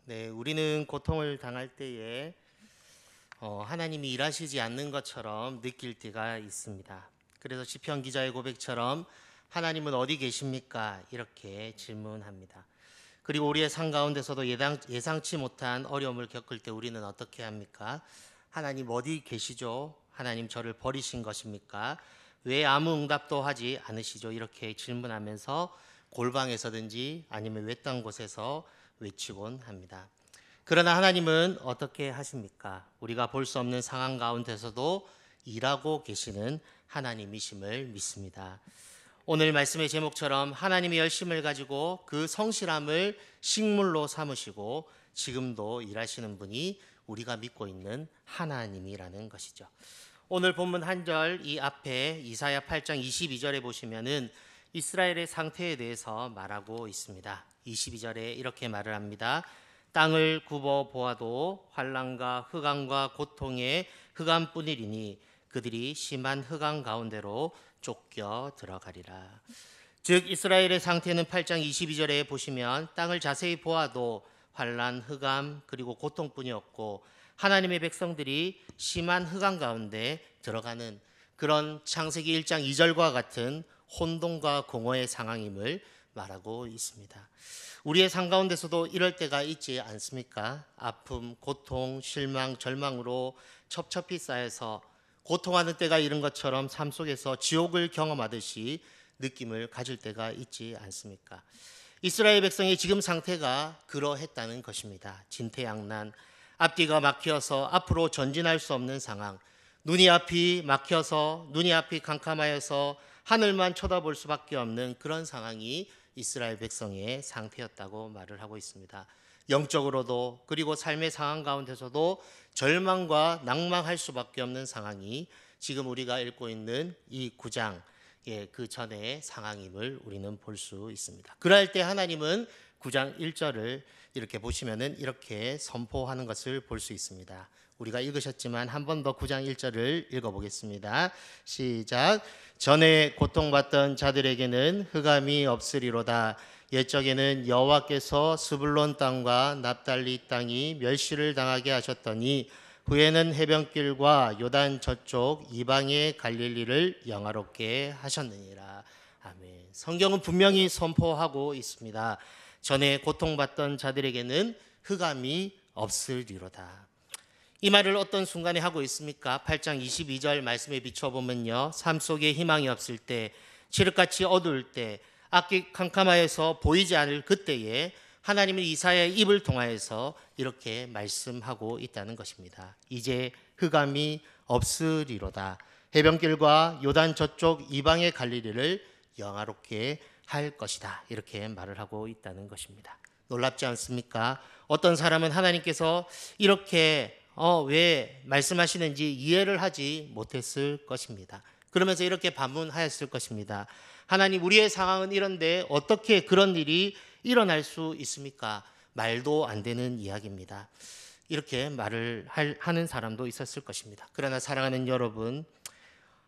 네, 우리는 고통을 당할 때에 하나님이 일하시지 않는 것처럼 느낄 때가 있습니다. 그래서 시편 기자의 고백처럼 하나님은 어디 계십니까? 이렇게 질문합니다. 그리고 우리의 삶 가운데서도 예상치 못한 어려움을 겪을 때 우리는 어떻게 합니까? 하나님 어디 계시죠? 하나님 저를 버리신 것입니까? 왜 아무 응답도 하지 않으시죠? 이렇게 질문하면서 골방에서든지 아니면 외딴 곳에서 외치곤 합니다. 그러나 하나님은 어떻게 하십니까? 우리가 볼 수 없는 상황 가운데서도 일하고 계시는 하나님이심을 믿습니다. 오늘 말씀의 제목처럼 하나님의 열심을 가지고 그 성실함을 식물로 삼으시고 지금도 일하시는 분이 우리가 믿고 있는 하나님이라는 것이죠. 오늘 본문 한 절 이 앞에 이사야 8장 22절에 보시면은 이스라엘의 상태에 대해서 말하고 있습니다. 22절에 이렇게 말을 합니다. 땅을 굽어 보아도 환난과 흑암과 고통의 흑암뿐이리니 그들이 심한 흑암 가운데로 쫓겨 들어가리라. 즉 이스라엘의 상태는 8장 22절에 보시면 땅을 자세히 보아도 환난, 흑암 그리고 고통뿐이었고 하나님의 백성들이 심한 흑암 가운데 들어가는 그런 창세기 1장 2절과 같은 혼돈과 공허의 상황임을 말하고 있습니다. 우리의 삶 가운데서도 이럴 때가 있지 않습니까? 아픔, 고통, 실망, 절망으로 첩첩이 쌓여서 고통하는 때가 이른 것처럼 삶 속에서 지옥을 경험하듯이 느낌을 가질 때가 있지 않습니까? 이스라엘 백성의 지금 상태가 그러했다는 것입니다. 진퇴양난, 앞뒤가 막혀서 앞으로 전진할 수 없는 상황, 눈이 앞이 막혀서 눈이 앞이 캄캄하여서 하늘만 쳐다볼 수밖에 없는 그런 상황이 이스라엘 백성의 상태였다고 말을 하고 있습니다. 영적으로도 그리고 삶의 상황 가운데서도 절망과 낭망할 수밖에 없는 상황이 지금 우리가 읽고 있는 이 9장 그 전의 상황임을 우리는 볼 수 있습니다. 그럴 때 하나님은 9장 1절을 이렇게 보시면은 이렇게 선포하는 것을 볼 수 있습니다. 우리가 읽으셨지만 한 번 더 9장 1절을 읽어보겠습니다. 시작. 전에 고통받던 자들에게는 흑암이 없으리로다. 옛적에는 여호와께서 스불론 땅과 납달리 땅이 멸시를 당하게 하셨더니 후에는 해변길과 요단 저쪽 이방의 갈릴리를 영화롭게 하셨느니라. 아멘. 성경은 분명히 선포하고 있습니다. 전에 고통받던 자들에게는 흑암이 없으리로다. 이 말을 어떤 순간에 하고 있습니까? 8장 22절 말씀에 비춰보면요, 삶 속에 희망이 없을 때, 칠흑같이 어두울 때, 앞이 캄캄하여서 보이지 않을 그때에 하나님은 이사야의 입을 통하여서 이렇게 말씀하고 있다는 것입니다. 이제 흑암이 없으리로다. 해변길과 요단 저쪽 이방의 갈릴리를 영화롭게 할 것이다. 이렇게 말을 하고 있다는 것입니다. 놀랍지 않습니까? 어떤 사람은 하나님께서 이렇게 왜 말씀하시는지 이해를 하지 못했을 것입니다. 그러면서 이렇게 반문하였을 것입니다. 하나님, 우리의 상황은 이런데 어떻게 그런 일이 일어날 수 있습니까? 말도 안 되는 이야기입니다. 이렇게 말을 하는 사람도 있었을 것입니다. 그러나 사랑하는 여러분,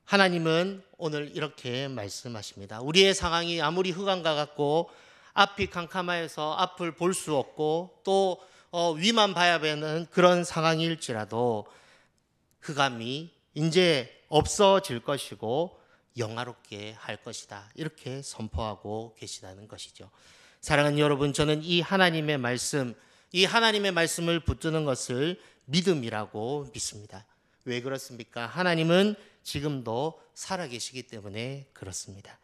하나님은 오늘 이렇게 말씀하십니다. 우리의 상황이 아무리 흑암과 같고 앞이 캄캄하여서 앞을 볼 수 없고 또 위만 봐야 되는 그런 상황일지라도 흑암이 이제 없어질 것이고 영화롭게 할 것이다. 이렇게 선포하고 계시다는 것이죠. 사랑하는 여러분, 저는 이 하나님의 말씀을 붙드는 것을 믿음이라고 믿습니다. 왜 그렇습니까? 하나님은 지금도 살아계시기 때문에 그렇습니다.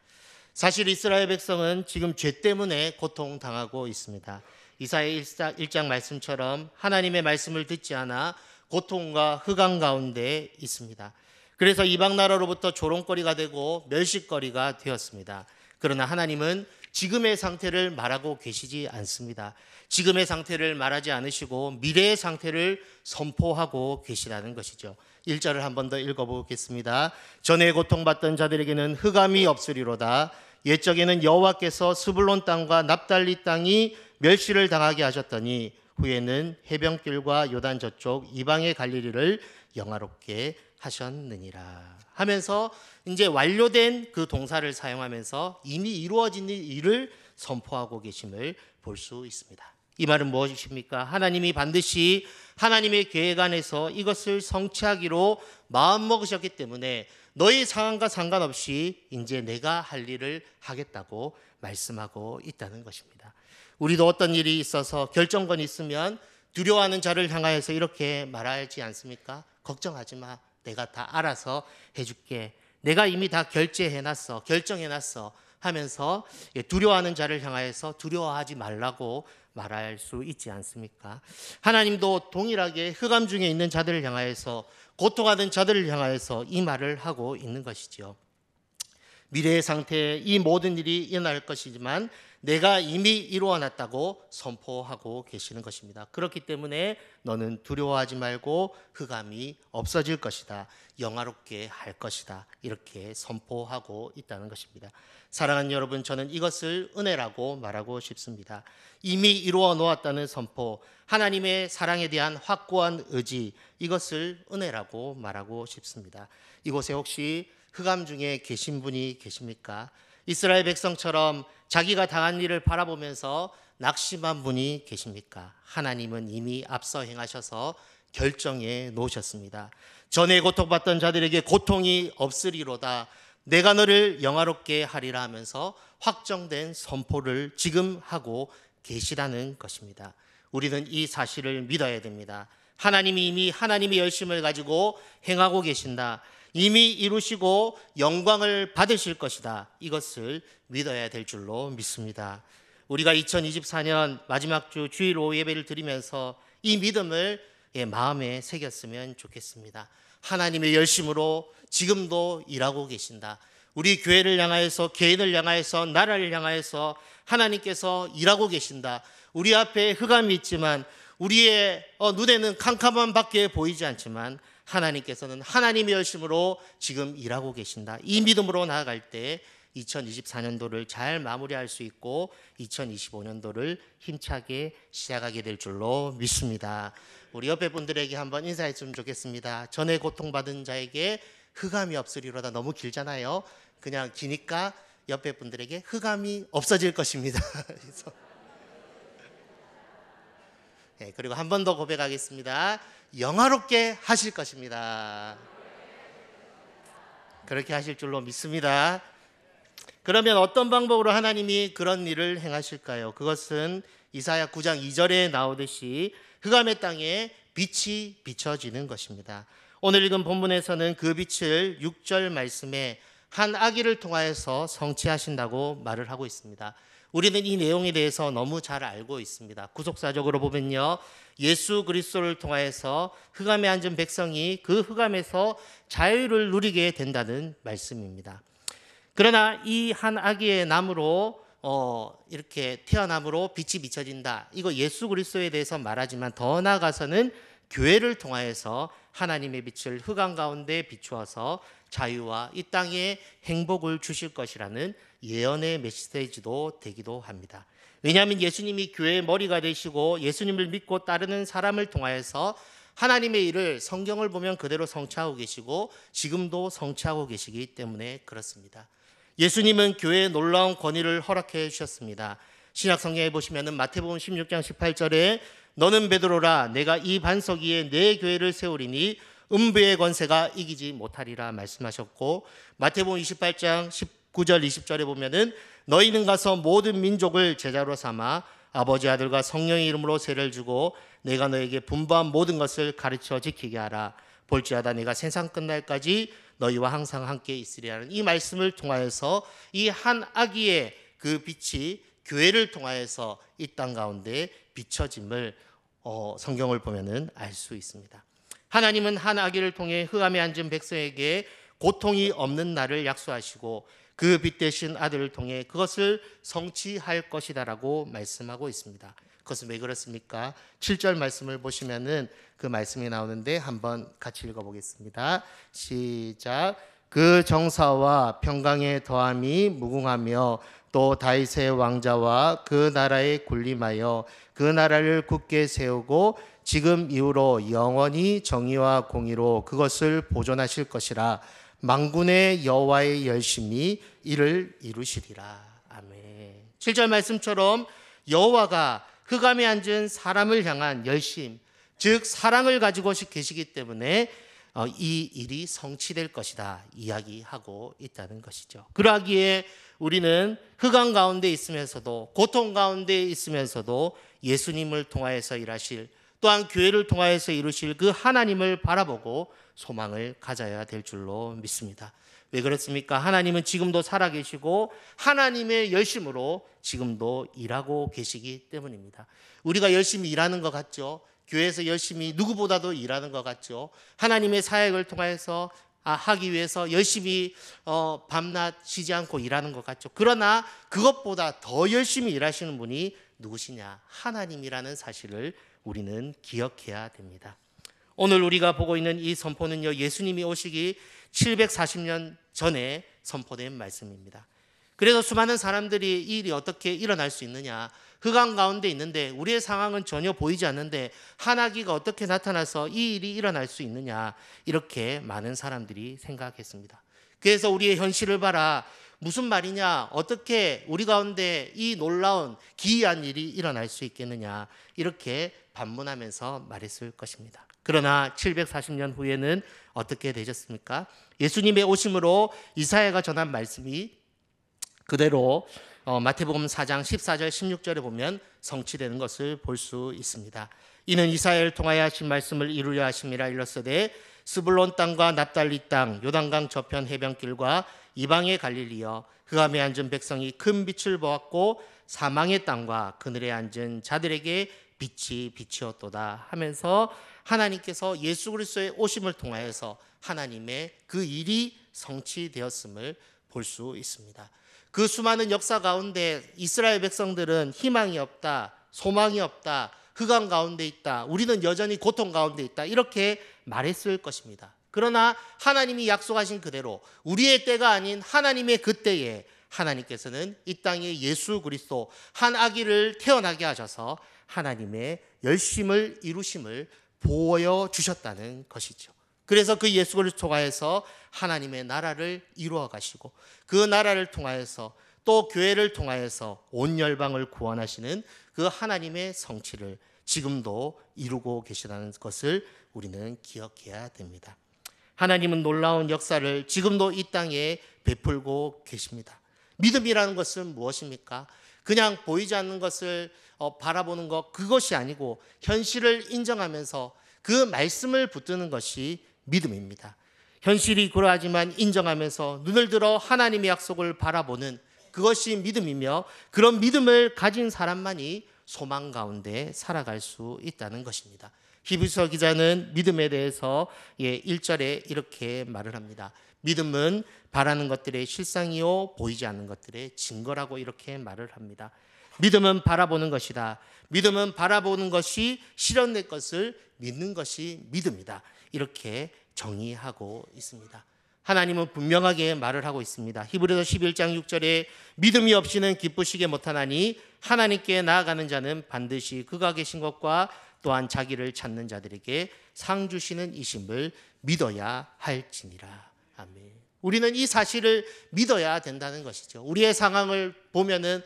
사실 이스라엘 백성은 지금 죄 때문에 고통당하고 있습니다. 이사야 1장 말씀처럼 하나님의 말씀을 듣지 않아 고통과 흑암 가운데 있습니다. 그래서 이방 나라로부터 조롱거리가 되고 멸시거리가 되었습니다. 그러나 하나님은 지금의 상태를 말하고 계시지 않습니다. 지금의 상태를 말하지 않으시고 미래의 상태를 선포하고 계시다는 것이죠. 1절을 한 번 더 읽어보겠습니다. 전에 고통받던 자들에게는 흑암이 없으리로다. 옛적에는 여호와께서 스불론 땅과 납달리 땅이 멸시를 당하게 하셨더니 후에는 해변길과 요단 저쪽 이방의 갈릴리를 영화롭게 하셨느니라 하면서 이제 완료된 그 동사를 사용하면서 이미 이루어진 일을 선포하고 계심을 볼 수 있습니다. 이 말은 무엇이십니까? 하나님이 반드시 하나님의 계획 안에서 이것을 성취하기로 마음먹으셨기 때문에 너의 상황과 상관없이 이제 내가 할 일을 하겠다고 말씀하고 있다는 것입니다. 우리도 어떤 일이 있어서 결정권이 있으면 두려워하는 자를 향하여서 이렇게 말하지 않습니까? 걱정하지 마. 내가 다 알아서 해줄게. 내가 이미 다 결정해놨어 하면서 두려워하는 자를 향하여서 두려워하지 말라고 말할 수 있지 않습니까? 하나님도 동일하게 흑암 중에 있는 자들을 향하여서, 고통하는 자들을 향하여서 이 말을 하고 있는 것이지요. 미래의 상태에 이 모든 일이 일어날 것이지만 내가 이미 이루어놨다고 선포하고 계시는 것입니다. 그렇기 때문에 너는 두려워하지 말고 흑암이 없어질 것이다, 영화롭게 할 것이다, 이렇게 선포하고 있다는 것입니다. 사랑하는 여러분, 저는 이것을 은혜라고 말하고 싶습니다. 이미 이루어 놓았다는 선포, 하나님의 사랑에 대한 확고한 의지, 이것을 은혜라고 말하고 싶습니다. 이곳에 혹시 흑암 중에 계신 분이 계십니까? 이스라엘 백성처럼 자기가 당한 일을 바라보면서 낙심한 분이 계십니까? 하나님은 이미 앞서 행하셔서 결정해 놓으셨습니다. 전에 고통받던 자들에게 고통이 없으리로다, 내가 너를 영화롭게 하리라 하면서 확정된 선포를 지금 하고 계시다는 것입니다. 우리는 이 사실을 믿어야 됩니다. 하나님이 이미 하나님의 열심을 가지고 행하고 계신다, 이미 이루시고 영광을 받으실 것이다, 이것을 믿어야 될 줄로 믿습니다. 우리가 2024년 마지막 주 주일 오후 예배를 드리면서 이 믿음을 마음에 새겼으면 좋겠습니다. 하나님의 열심으로 지금도 일하고 계신다. 우리 교회를 향하여서, 개인을 향하여서, 나라를 향하여서 하나님께서 일하고 계신다. 우리 앞에 흑암이 있지만, 우리의 눈에는 캄캄한 밖에 보이지 않지만 하나님께서는 하나님의 열심으로 지금 일하고 계신다. 이 믿음으로 나아갈 때 2024년도를 잘 마무리할 수 있고 2025년도를 힘차게 시작하게 될 줄로 믿습니다. 우리 옆에 분들에게 한번 인사했으면 좋겠습니다. 전에 고통받은 자에게 흑암이 없으리로다. 너무 길잖아요. 그냥 기니까 옆에 분들에게 흑암이 없어질 것입니다. 네, 그리고 한 번 더 고백하겠습니다. 영화롭게 하실 것입니다. 그렇게 하실 줄로 믿습니다. 그러면 어떤 방법으로 하나님이 그런 일을 행하실까요? 그것은 이사야 9장 2절에 나오듯이 흑암의 땅에 빛이 비춰지는 것입니다. 오늘 읽은 본문에서는 그 빛을 6절 말씀에 한 아기를 통하여서 성취하신다고 말을 하고 있습니다. 우리는 이 내용에 대해서 너무 잘 알고 있습니다. 구속사적으로 보면요, 예수 그리스도를 통하여서 흑암에 앉은 백성이 그 흑암에서 자유를 누리게 된다는 말씀입니다. 그러나 이 한 아기의 남으로 이렇게 태어남으로 빛이 비춰진다, 이거 예수 그리스도에 대해서 말하지만 더 나아가서는 교회를 통하여서 하나님의 빛을 흑암 가운데 비추어서 자유와 이 땅에 행복을 주실 것이라는 예언의 메시지도 되기도 합니다. 왜냐하면 예수님이 교회의 머리가 되시고 예수님을 믿고 따르는 사람을 통하여서 하나님의 일을 성경을 보면 그대로 성취하고 계시고 지금도 성취하고 계시기 때문에 그렇습니다. 예수님은 교회에 놀라운 권위를 허락해 주셨습니다. 신약 성경에 보시면 마태복음 16장 18절에 너는 베드로라, 내가 이 반석 위에 내 교회를 세우리니 음부의 권세가 이기지 못하리라 말씀하셨고, 마태복음 28장 19절 20절에 보면은 너희는 가서 모든 민족을 제자로 삼아 아버지 아들과 성령의 이름으로 세례를 주고 내가 너에게 분부한 모든 것을 가르쳐 지키게 하라. 볼지어다 내가 세상 끝날까지 너희와 항상 함께 있으리라는 이 말씀을 통하여서 이 한 아기의 그 빛이 교회를 통하여서 이 땅 가운데 비춰짐을 성경을 보면은 알 수 있습니다. 하나님은 한 아기를 통해 흑암에 앉은 백성에게 고통이 없는 날을 약속하시고 그 빛 대신 아들을 통해 그것을 성취할 것이다라고 말씀하고 있습니다. 그것은 왜 그렇습니까? 7절 말씀을 보시면은 그 말씀이 나오는데 한번 같이 읽어보겠습니다. 시작. 그 정사와 평강의 더함이 무궁하며 또 다윗의 왕자와 그 나라에 군림하여 그 나라를 굳게 세우고 지금 이후로 영원히 정의와 공의로 그것을 보존하실 것이라. 만군의 여호와의 열심히 이를 이루시리라. 아멘. 7절 말씀처럼 여호와가 흑암에 앉은 사람을 향한 열심, 즉 사랑을 가지고 계시기 때문에 이 일이 성취될 것이다 이야기하고 있다는 것이죠. 그러기에 우리는 흑암 가운데 있으면서도, 고통 가운데 있으면서도 예수님을 통하여서 일하실, 또한 교회를 통하여서 이루실 그 하나님을 바라보고 소망을 가져야 될 줄로 믿습니다. 왜 그렇습니까? 하나님은 지금도 살아계시고 하나님의 열심으로 지금도 일하고 계시기 때문입니다. 우리가 열심히 일하는 것 같죠? 교회에서 열심히 누구보다도 일하는 것 같죠? 하나님의 사역을 통해서 하기 위해서 열심히 밤낮 쉬지 않고 일하는 것 같죠? 그러나 그것보다 더 열심히 일하시는 분이 누구시냐? 하나님이라는 사실을 우리는 기억해야 됩니다. 오늘 우리가 보고 있는 이 선포는요, 예수님이 오시기 740년 전에 선포된 말씀입니다. 그래서 수많은 사람들이 이 일이 어떻게 일어날 수 있느냐, 흑암 가운데 있는데 우리의 상황은 전혀 보이지 않는데 하나기가 어떻게 나타나서 이 일이 일어날 수 있느냐, 이렇게 많은 사람들이 생각했습니다. 그래서 우리의 현실을 봐라, 무슨 말이냐, 어떻게 우리 가운데 이 놀라운 기이한 일이 일어날 수 있겠느냐, 이렇게 반문하면서 말했을 것입니다. 그러나 740년 후에는 어떻게 되셨습니까? 예수님의 오심으로 이사야가 전한 말씀이 그대로 마태복음 4장 14절 16절에 보면 성취되는 것을 볼 수 있습니다. 이는 이사야를 통하여 하신 말씀을 이루려 하심이라. 일렀으되 스불론 땅과 납달리 땅 요단강 저편 해변길과 이방의 갈릴리여, 흑암에 앉은 백성이 큰 빛을 보았고 사망의 땅과 그늘에 앉은 자들에게 빛이 비치었도다 하면서 하나님께서 예수 그리스도의 오심을 통하여서 하나님의 그 일이 성취되었음을 볼 수 있습니다. 그 수많은 역사 가운데 이스라엘 백성들은 희망이 없다, 소망이 없다, 흑암 가운데 있다, 우리는 여전히 고통 가운데 있다, 이렇게 말했을 것입니다. 그러나 하나님이 약속하신 그대로 우리의 때가 아닌 하나님의 그 때에 하나님께서는 이 땅에 예수 그리스도 한 아기를 태어나게 하셔서 하나님의 열심을 이루심을 보여주셨다는 것이죠. 그래서 그 예수 그리스도가 해서 하나님의 나라를 이루어 가시고 그 나라를 통하여서 또 교회를 통하여서 온 열방을 구원하시는 그 하나님의 성취를 지금도 이루고 계시다는 것을 우리는 기억해야 됩니다. 하나님은 놀라운 역사를 지금도 이 땅에 베풀고 계십니다. 믿음이라는 것은 무엇입니까? 그냥 보이지 않는 것을 바라보는 것, 그것이 아니고 현실을 인정하면서 그 말씀을 붙드는 것이 믿음입니다. 현실이 그러하지만 인정하면서 눈을 들어 하나님의 약속을 바라보는 그것이 믿음이며, 그런 믿음을 가진 사람만이 소망 가운데 살아갈 수 있다는 것입니다. 히브리서 기자는 믿음에 대해서 1절에 이렇게 말을 합니다. 믿음은 바라는 것들의 실상이요 보이지 않는 것들의 증거라고 이렇게 말을 합니다. 믿음은 바라보는 것이다. 믿음은 바라보는 것이 실현될 것을 믿는 것이 믿음이다. 이렇게 정의하고 있습니다. 하나님은 분명하게 말을 하고 있습니다. 히브리서 11장 6절에 믿음이 없이는 기쁘시게 못하나니 하나님께 나아가는 자는 반드시 그가 계신 것과 또한 자기를 찾는 자들에게 상 주시는 이심을 믿어야 할지니라. 아멘. 우리는 이 사실을 믿어야 된다는 것이죠. 우리의 상황을 보면은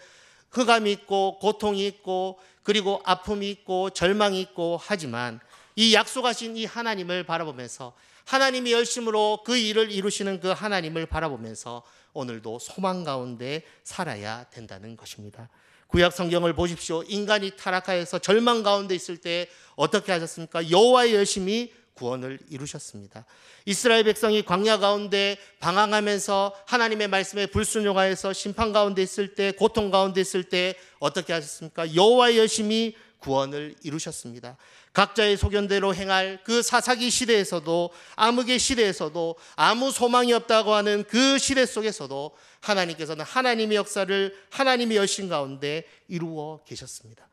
흑암이 있고 고통이 있고 그리고 아픔이 있고 절망이 있고 하지만 이 약속하신 이 하나님을 바라보면서, 하나님이 열심으로 그 일을 이루시는 그 하나님을 바라보면서 오늘도 소망 가운데 살아야 된다는 것입니다. 구약 성경을 보십시오. 인간이 타락하여서 절망 가운데 있을 때 어떻게 하셨습니까? 여호와의 열심히 구원을 이루셨습니다. 이스라엘 백성이 광야 가운데 방황하면서 하나님의 말씀에 불순종하여서 심판 가운데 있을 때, 고통 가운데 있을 때 어떻게 하셨습니까? 여호와의 열심히 구원을 이루셨습니다. 각자의 소견대로 행할 그 사사기 시대에서도, 암흑의 시대에서도, 아무 소망이 없다고 하는 그 시대 속에서도 하나님께서는 하나님의 역사를 하나님의 열심 가운데 이루어 계셨습니다.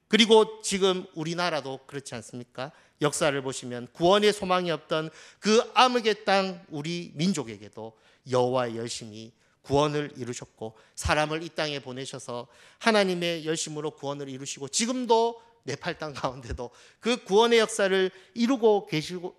그리고 지금 우리나라도 그렇지 않습니까? 역사를 보시면 구원의 소망이 없던 그 암흑의 땅 우리 민족에게도 여호와의 열심히 구원을 이루셨고, 사람을 이 땅에 보내셔서 하나님의 열심으로 구원을 이루시고, 지금도 네팔 땅 가운데도 그 구원의 역사를 이루고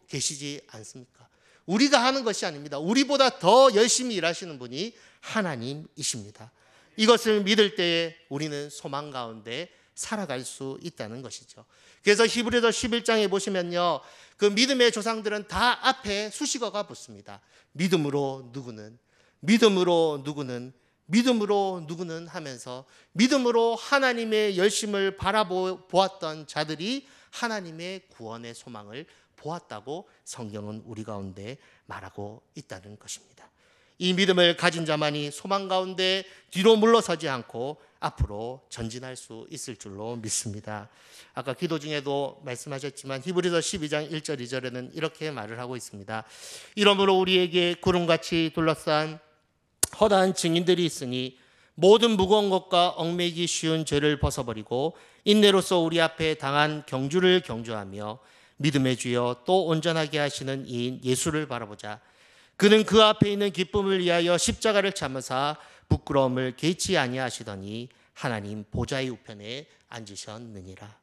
계시지 않습니까? 우리가 하는 것이 아닙니다. 우리보다 더 열심히 일하시는 분이 하나님이십니다. 이것을 믿을 때에 우리는 소망 가운데 살아갈 수 있다는 것이죠. 그래서 히브리서 11장에 보시면요, 그 믿음의 조상들은 다 앞에 수식어가 붙습니다. 믿음으로 누구는, 믿음으로 누구는, 믿음으로 누구는 하면서 믿음으로 하나님의 열심을 바라보았던 자들이 하나님의 구원의 소망을 보았다고 성경은 우리 가운데 말하고 있다는 것입니다. 이 믿음을 가진 자만이 소망 가운데 뒤로 물러서지 않고 앞으로 전진할 수 있을 줄로 믿습니다. 아까 기도 중에도 말씀하셨지만 히브리서 12장 1절 2절에는 이렇게 말을 하고 있습니다. 이러므로 우리에게 구름같이 둘러싼 허다한 증인들이 있으니 모든 무거운 것과 얽매이기 쉬운 죄를 벗어버리고 인내로서 우리 앞에 당한 경주를 경주하며 믿음의 주여 또 온전하게 하시는 이인 예수를 바라보자. 그는 그 앞에 있는 기쁨을 위하여 십자가를 참으사 부끄러움을 개의치 아니하시더니 하나님 보좌의 우편에 앉으셨느니라.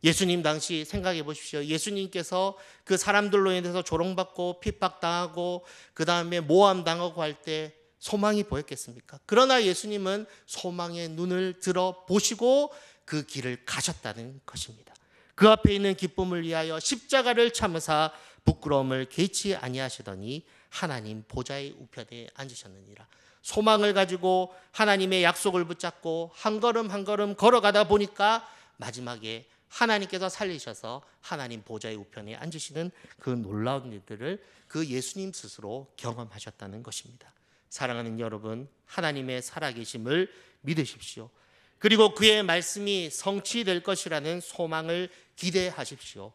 예수님 당시 생각해 보십시오. 예수님께서 그 사람들로 인해서 조롱받고 핍박당하고 그 다음에 모함당하고 할 때 소망이 보였겠습니까? 그러나 예수님은 소망의 눈을 들어 보시고 그 길을 가셨다는 것입니다. 그 앞에 있는 기쁨을 위하여 십자가를 참으사 부끄러움을 개의치 아니하시더니 하나님 보좌의 우편에 앉으셨느니라. 소망을 가지고 하나님의 약속을 붙잡고 한 걸음 한 걸음 걸어가다 보니까 마지막에 하나님께서 살리셔서 하나님 보좌의 우편에 앉으시는 그 놀라운 일들을 그 예수님 스스로 경험하셨다는 것입니다. 사랑하는 여러분, 하나님의 살아계심을 믿으십시오. 그리고 그의 말씀이 성취될 것이라는 소망을 기대하십시오.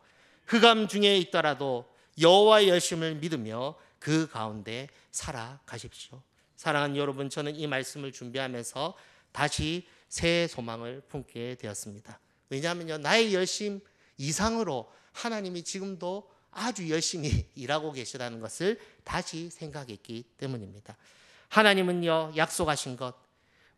흑암 중에 있더라도 여호와의 열심을 믿으며 그 가운데 살아가십시오. 사랑하는 여러분, 저는 이 말씀을 준비하면서 다시 새 소망을 품게 되었습니다. 왜냐하면요, 나의 열심 이상으로 하나님이 지금도 아주 열심히 일하고 계시다는 것을 다시 생각했기 때문입니다. 하나님은요, 약속하신 것,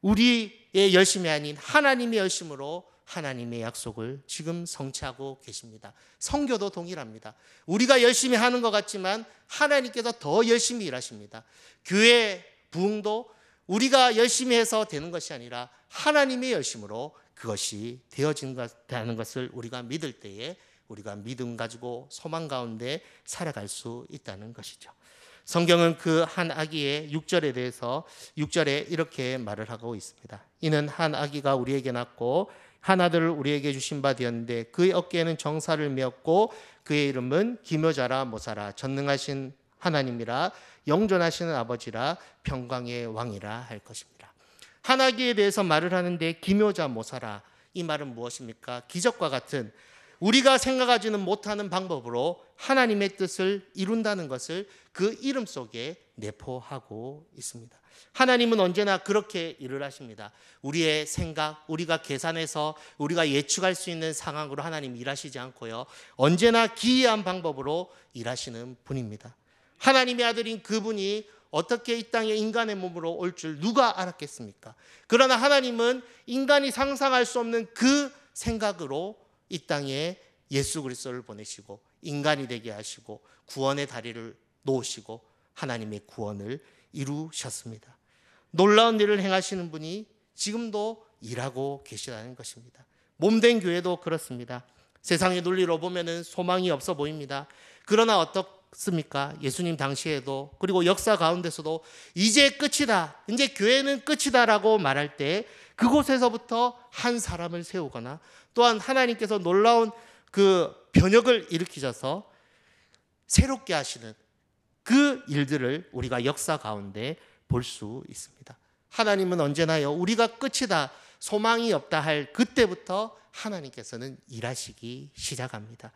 우리의 열심이 아닌 하나님의 열심으로 하나님의 약속을 지금 성취하고 계십니다. 성교도 동일합니다. 우리가 열심히 하는 것 같지만 하나님께서 더 열심히 일하십니다. 교회 부흥도 우리가 열심히 해서 되는 것이 아니라 하나님의 열심으로 그것이 되어진다는 것을 우리가 믿을 때에 우리가 믿음 가지고 소망 가운데 살아갈 수 있다는 것이죠. 성경은 그 한 아기의 6절에 대해서 6절에 이렇게 말을 하고 있습니다. 이는 한 아기가 우리에게 낳고 한 아들을 우리에게 주신 바 되었는데 그의 어깨에는 정사를 메었고 그의 이름은 기묘자라 모사라 전능하신 하나님이라 영존하시는 아버지라 평강의 왕이라 할 것입니다. 한 아기에 대해서 말을 하는데 기묘자 모사라, 이 말은 무엇입니까? 기적과 같은 우리가 생각하지는 못하는 방법으로 하나님의 뜻을 이룬다는 것을 그 이름 속에 내포하고 있습니다. 하나님은 언제나 그렇게 일을 하십니다. 우리의 생각, 우리가 계산해서 우리가 예측할 수 있는 상황으로 하나님 일하시지 않고요, 언제나 기이한 방법으로 일하시는 분입니다. 하나님의 아들인 그분이 어떻게 이 땅에 인간의 몸으로 올 줄 누가 알았겠습니까? 그러나 하나님은 인간이 상상할 수 없는 그 생각으로 이 땅에 예수 그리스도를 보내시고 인간이 되게 하시고 구원의 다리를 놓으시고 하나님의 구원을 이루셨습니다. 놀라운 일을 행하시는 분이 지금도 일하고 계시다는 것입니다. 몸된 교회도 그렇습니다. 세상의 논리로 보면은 소망이 없어 보입니다. 그러나 어떻습니까? 예수님 당시에도 그리고 역사 가운데서도 이제 끝이다, 이제 교회는 끝이다라고 말할 때 그곳에서부터 한 사람을 세우거나 또한 하나님께서 놀라운 그 변혁을 일으키셔서 새롭게 하시는 그 일들을 우리가 역사 가운데 볼 수 있습니다. 하나님은 언제나요, 우리가 끝이다, 소망이 없다 할 그때부터 하나님께서는 일하시기 시작합니다.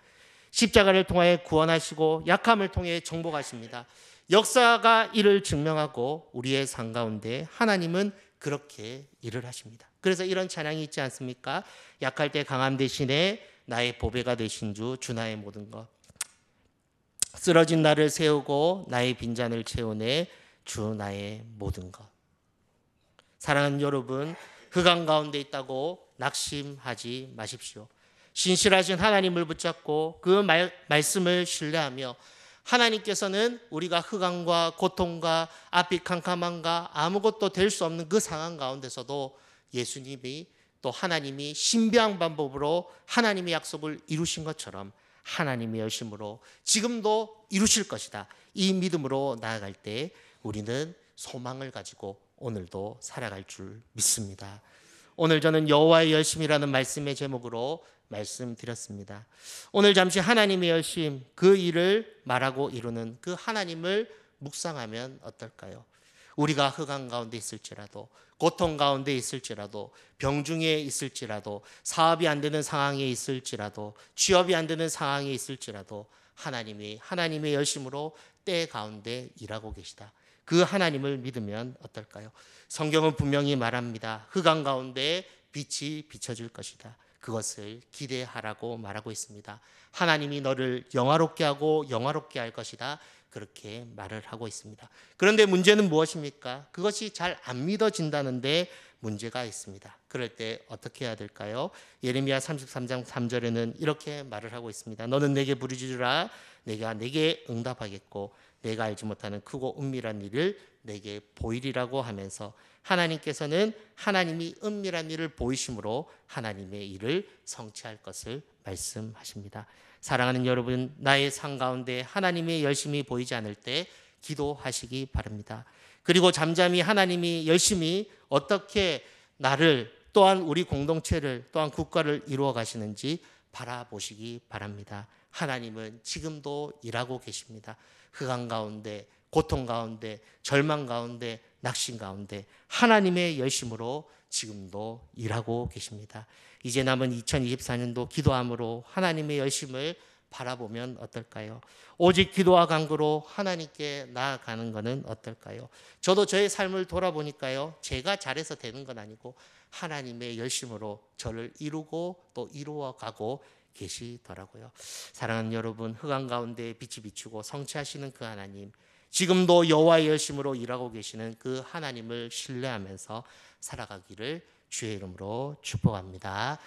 십자가를 통해 구원하시고 약함을 통해 정복하십니다. 역사가 이를 증명하고 우리의 삶 가운데 하나님은 그렇게 일을 하십니다. 그래서 이런 찬양이 있지 않습니까? 약할 때 강함 대신에 나의 보배가 되신 주 나의 모든 것, 쓰러진 나를 세우고 나의 빈잔을 채우네 주 나의 모든 것. 사랑하는 여러분, 흑암 가운데 있다고 낙심하지 마십시오. 신실하신 하나님을 붙잡고 그 말씀을 신뢰하며 하나님께서는 우리가 흑암과 고통과 앞이 캄캄함과 아무것도 될 수 없는 그 상황 가운데서도 예수님이 또 하나님이 신비한 방법으로 하나님의 약속을 이루신 것처럼 하나님의 열심으로 지금도 이루실 것이다. 이 믿음으로 나아갈 때 우리는 소망을 가지고 오늘도 살아갈 줄 믿습니다. 오늘 저는 여호와의 열심이라는 말씀의 제목으로 말씀드렸습니다. 오늘 잠시 하나님의 열심, 그 일을 말하고 이루는 그 하나님을 묵상하면 어떨까요? 우리가 흑암 가운데 있을지라도, 고통 가운데 있을지라도, 병중에 있을지라도, 사업이 안 되는 상황에 있을지라도, 취업이 안 되는 상황에 있을지라도 하나님의 열심으로 때 가운데 일하고 계시다. 그 하나님을 믿으면 어떨까요? 성경은 분명히 말합니다. 흑암 가운데 빛이 비춰질 것이다. 그것을 기대하라고 말하고 있습니다. 하나님이 너를 영화롭게 하고 영화롭게 할 것이다. 그렇게 말을 하고 있습니다. 그런데 문제는 무엇입니까? 그것이 잘 안 믿어진다는데 문제가 있습니다. 그럴 때 어떻게 해야 될까요? 예레미야 33장 3절에는 이렇게 말을 하고 있습니다. 너는 내게 부르짖으라. 내가 내게 응답하겠고 내가 알지 못하는 크고 은밀한 일을 내게 보이리라고 하면서 하나님께서는 하나님이 은밀한 일을 보이심으로 하나님의 일을 성취할 것을 말씀하십니다. 사랑하는 여러분, 나의 삶 가운데 하나님의 열심이 보이지 않을 때 기도하시기 바랍니다. 그리고 잠잠히 하나님이 열심히 어떻게 나를 또한 우리 공동체를 또한 국가를 이루어 가시는지 바라보시기 바랍니다. 하나님은 지금도 일하고 계십니다. 흑암 가운데, 고통 가운데, 절망 가운데, 낙심 가운데 하나님의 열심으로 지금도 일하고 계십니다. 이제 남은 2024년도 기도함으로 하나님의 열심을 바라보면 어떨까요? 오직 기도와 간구로 하나님께 나아가는 것은 어떨까요? 저도 저의 삶을 돌아보니까요, 제가 잘해서 되는 건 아니고 하나님의 열심으로 저를 이루고 또 이루어가고 계시더라고요. 사랑하는 여러분, 흑암 가운데 빛이 비추고 성취하시는 그 하나님, 지금도 여호와의 열심으로 일하고 계시는 그 하나님을 신뢰하면서 살아가기를 주의 이름으로 축복합니다.